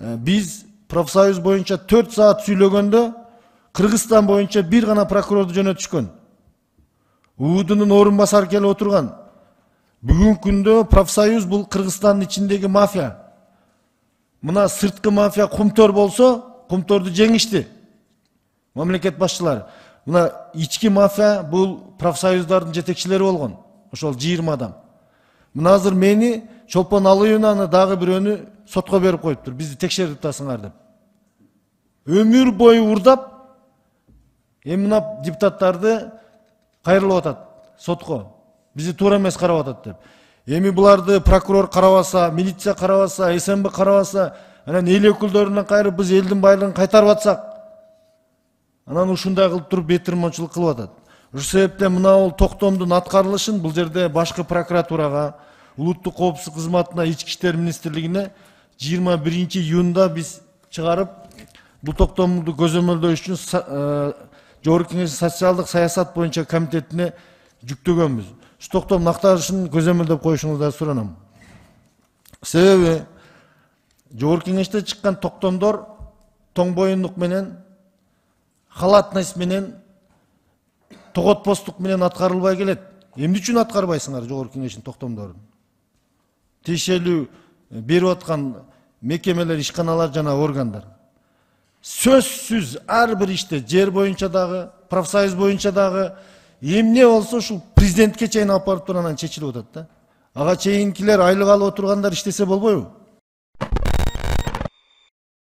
Biz профсоюз боюнча 4 saat сүйлөгөндө Кыргызстан боюнча bir гана прокурорду жөнөтүшкөн. УУДнун орун басары келип отурган. Бүгүнкү күндө профсоюз бул Кыргызстандын ичиндеги мафия. Мына сырткы мафия Кумтор болсо, Кумторду жеңишти. Мамлекет башчылары. Мына ички мафия бул профсоюздардын жетекчилери болгон. Ошол 20 адам. Мына азыр мени Чолпон Алыевнаны дагы бирөөнү сотко берип коюптур. Бизди текшерип атасыңар деп. Өмүр бою урдап, эми мына депутаттарды кайрылып атат сотко. Бизди туура эмес карап атат деп. Эми буларды прокурор карабаса, милиция карабаса, СМБ карабаса, анан эл өкүлдөрүнөн кайрып биз элдин байлыгын кайтарып атсак, анан ушундай кылып туруп бетирмончулук кылып атат. Ошол себептен мына бул токтомдун аткарылышын бул жерде башкы прокуратурага, улуттук коопсуздук кызматына, ички иштер министрлигине 21 июнда биз чыгарып, бул токтомду көзөмөлдөө үчүн Жогорку Кеңештин социалдык саясат боюнча комитетине жүктөгөнбүз. Ушу токтом накташын көзөмөлдөп коюшуңузду суранам. Себеби Жогорку Кеңеште чыккан токтомдор тоң боюндук менен, халатность менен, тоготпостук менен аткарылбай келет. Эмне үчүн аткарбайсыңар Жогорку Кеңештин токтомдорун? Тиешелүү берип аткан мекемелер, ишканалар жана органдар. Сөзсүз ар бир иште, жер боюнча дагы, профсоюз боюнча дагы, эмне болсо ушул президентке чейин алып барып туруп анан чечилип атат да. Ага чейинкилер айлык алып отургандар иштесе болбойбу?